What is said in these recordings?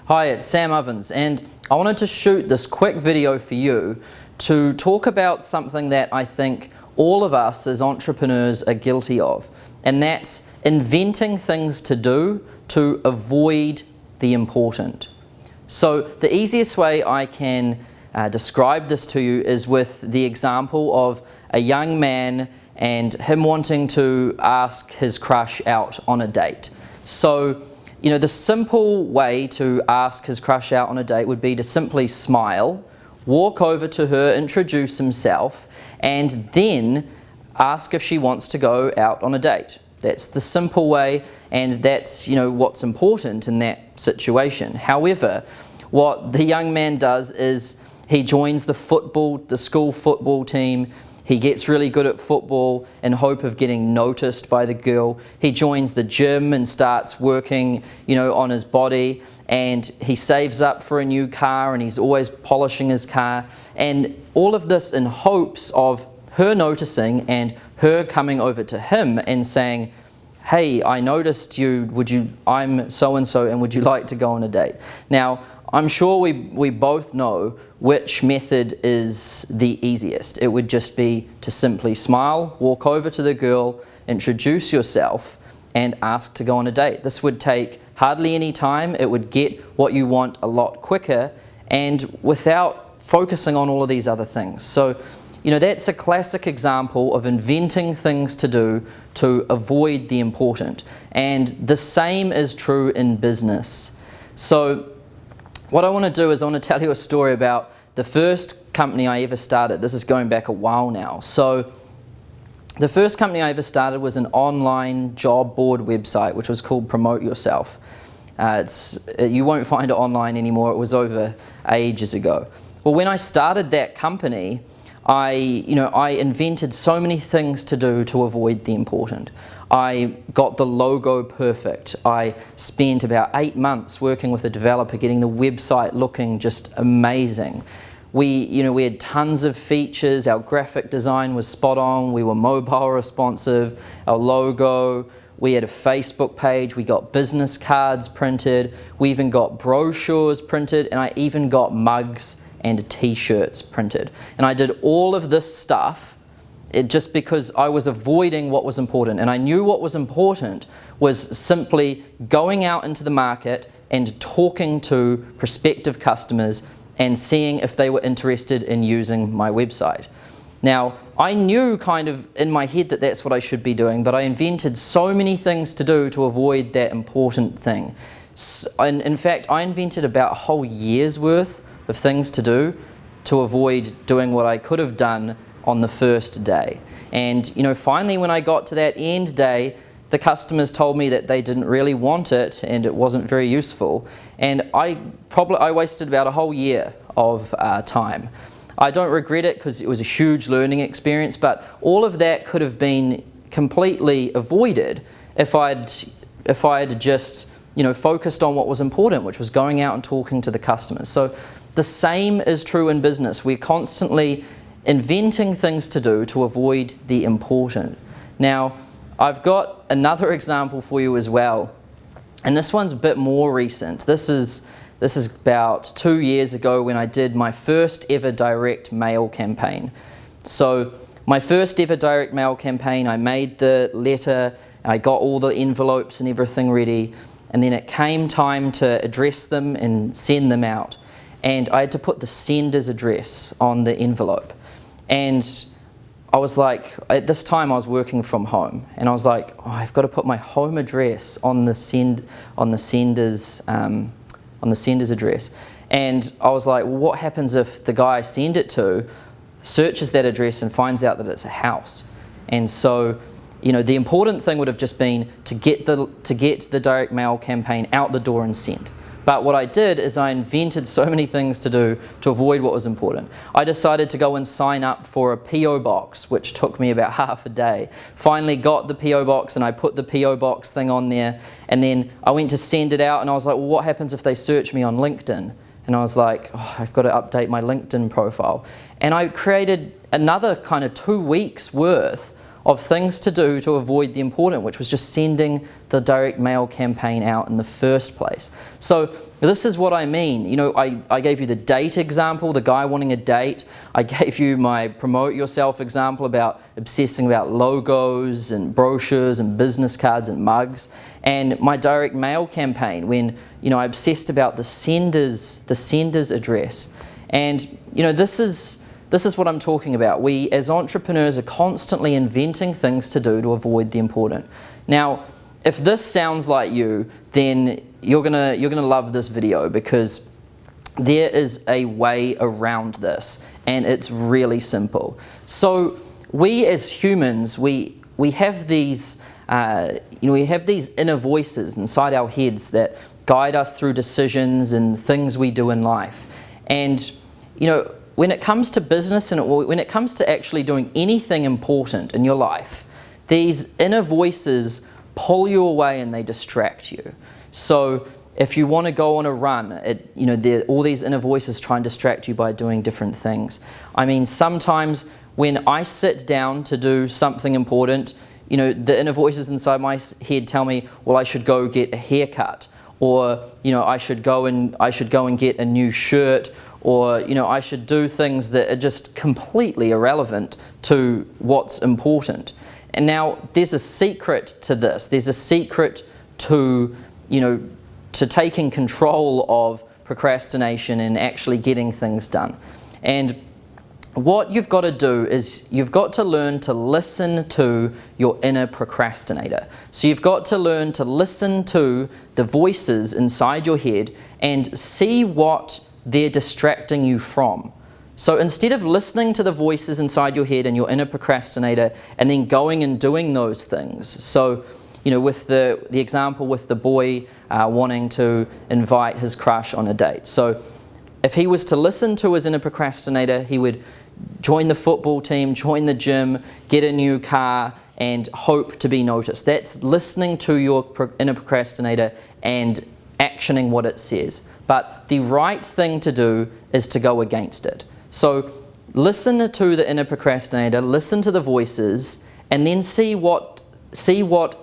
Hi, it's Sam Ovens, and I wanted to shoot this quick video for you to talk about something that I think all of us as entrepreneurs are guilty of, and that's inventing things to do to avoid the important. So the easiest way I can describe this to you is with the example of a young man and him wanting to ask his crush out on a date. So, you know, the simple way to ask his crush out on a date would be to simply smile, walk over to her, introduce himself, and then ask if she wants to go out on a date. That's the simple way, and that's, you know, what's important in that situation. However, what the young man does is he joins the school football team. He gets really good at football in hope of getting noticed by the girl. He joins the gym and starts working, you know, on his body, and he saves up for a new car, and he's always polishing his car, and all of this in hopes of her noticing and her coming over to him and saying, "Hey, I noticed you, I'm so-and-so, and would you like to go on a date?" Now, I'm sure we both know which method is the easiest. It would just be to simply smile, walk over to the girl, introduce yourself, and ask to go on a date. This would take hardly any time. It would get what you want a lot quicker and without focusing on all of these other things. So, you know, that's a classic example of inventing things to do to avoid the important. And the same is true in business. So, what I want to do is I want to tell you a story about the first company I ever started. This is going back a while now. So the first company I ever started was an online job board website, which was called Promote Yourself. You won't find it online anymore. It was over ages ago. Well, when I started that company, I invented so many things to do to avoid the important. I got the logo perfect. I spent about 8 months working with a developer getting the website looking just amazing. We had tons of features. Our graphic design was spot on. We were mobile responsive. Our logo. We had a Facebook page. We got business cards printed. We even got brochures printed, and I even got mugs and t-shirts printed. And I did all of this stuff just because I was avoiding what was important, and I knew what was important was simply going out into the market and talking to prospective customers and seeing if they were interested in using my website. Now, I knew kind of in my head that that's what I should be doing, but I invented so many things to do to avoid that important thing. And in fact, I invented about a whole year's worth of things to do to avoid doing what I could have done on the first day. And you know, finally when I got to that end day, the customers told me that they didn't really want it and it wasn't very useful, and I wasted about a whole year of time. I don't regret it because it was a huge learning experience, but all of that could have been completely avoided if I'd just, you know, focused on what was important, which was going out and talking to the customers. So the same is true in business. We're constantly inventing things to do to avoid the important. Now, I've got another example for you as well, and this one's a bit more recent. This is about 2 years ago when I did my first ever direct mail campaign. So my first ever direct mail campaign, I made the letter, I got all the envelopes and everything ready, and then it came time to address them and send them out. And I had to put the sender's address on the envelope. And I was like, at this time I was working from home, and I was like, oh, I've got to put my home address on the sender's address. And I was like, well, what happens if the guy I send it to searches that address and finds out that it's a house? And so, you know, the important thing would have just been to get the direct mail campaign out the door and sent. But what I did is I invented so many things to do to avoid what was important. I decided to go and sign up for a PO box, which took me about half a day. Finally got the PO box, and I put the PO box thing on there, and then I went to send it out, and I was like, well, what happens if they search me on LinkedIn? And I was like, oh, I've got to update my LinkedIn profile. And I created another kind of 2 weeks worth of things to do to avoid the important, which was just sending the direct mail campaign out in the first place. So this is what I mean. You know, I gave you the date example, the guy wanting a date. I gave you my promote yourself example about obsessing about logos and brochures and business cards and mugs. And my direct mail campaign when, you know, I obsessed about the sender's address. And, you know, this is what I'm talking about. We as entrepreneurs are constantly inventing things to do to avoid the important. Now, if this sounds like you, then you're gonna love this video, because there is a way around this, and it's really simple. So we as humans, we have these we have these inner voices inside our heads that guide us through decisions and things we do in life. And you know, when it comes to business and when it comes to actually doing anything important in your life, these inner voices pull you away and they distract you. So if you want to go on a run, all these inner voices try and distract you by doing different things. I mean, sometimes when I sit down to do something important, you know, the inner voices inside my head tell me, well, I should go get a haircut, or you know, I should go and get a new shirt, or you know, I should do things that are just completely irrelevant to what's important. And now there's a secret to this. There's a secret to, you know, to taking control of procrastination and actually getting things done. And what you've got to do is you've got to learn to listen to your inner procrastinator. So you've got to learn to listen to the voices inside your head and see what they're distracting you from. So instead of listening to the voices inside your head and your inner procrastinator and then going and doing those things, so you know, with the example with the boy wanting to invite his crush on a date. So if he was to listen to his inner procrastinator, he would join the football team, join the gym, get a new car, and hope to be noticed. That's listening to your inner procrastinator and actioning what it says. But the right thing to do is to go against it. So listen to the inner procrastinator, listen to the voices, and then see what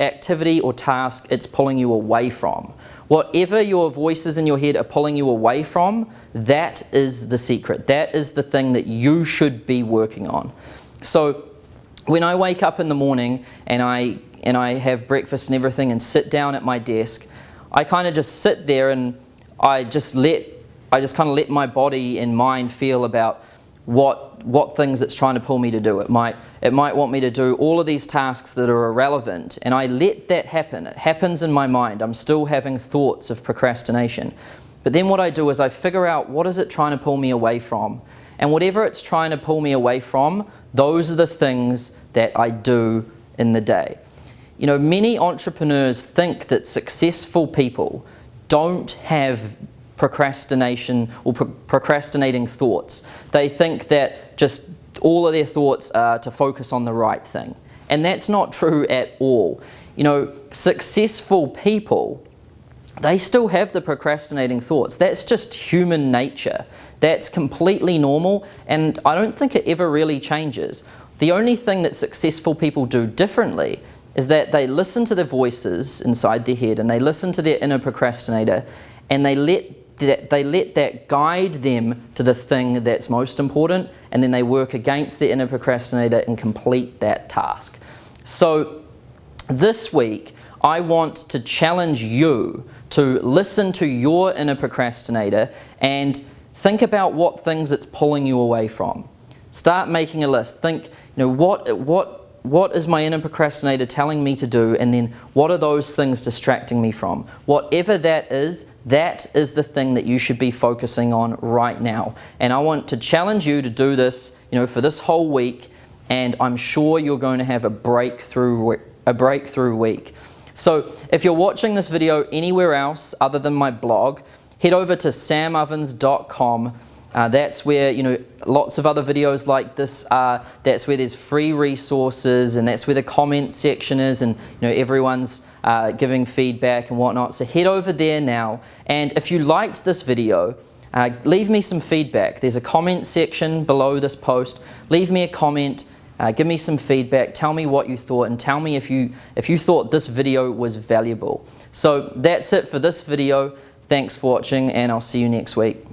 activity or task it's pulling you away from. Whatever your voices in your head are pulling you away from, that is the secret. That is the thing that you should be working on. So when I wake up in the morning and I have breakfast and everything and sit down at my desk, I kind of just sit there and I just kind of let my body and mind feel about what things it's trying to pull me to do. It might want me to do all of these tasks that are irrelevant, and I let that happen. It happens in my mind. I'm still having thoughts of procrastination. But then what I do is I figure out what is it trying to pull me away from. And whatever it's trying to pull me away from, those are the things that I do in the day. You know, many entrepreneurs think that successful people don't have procrastination or procrastinating thoughts. They think that just all of their thoughts are to focus on the right thing. And that's not true at all. You know, successful people, they still have the procrastinating thoughts. That's just human nature. That's completely normal, and I don't think it ever really changes. The only thing that successful people do differently is that they listen to the voices inside their head and they listen to their inner procrastinator, and they let that guide them to the thing that's most important, and then they work against their inner procrastinator and complete that task. So this week, I want to challenge you to listen to your inner procrastinator and think about what things it's pulling you away from. Start making a list. Think, you know, what is my inner procrastinator telling me to do, and then what are those things distracting me from? Whatever that is the thing that you should be focusing on right now. And I want to challenge you to do this, you know, for this whole week, and I'm sure you're going to have a breakthrough week. So if you're watching this video anywhere else other than my blog, head over to samovens.com. That's where, you know, lots of other videos like this are. That's where there's free resources, and that's where the comment section is, and you know, everyone's giving feedback and whatnot. So head over there now, and if you liked this video, leave me some feedback. There's a comment section below this post. Leave me a comment. Give me some feedback, tell me what you thought, and tell me if you thought this video was valuable. So that's it for this video. Thanks for watching, and I'll see you next week.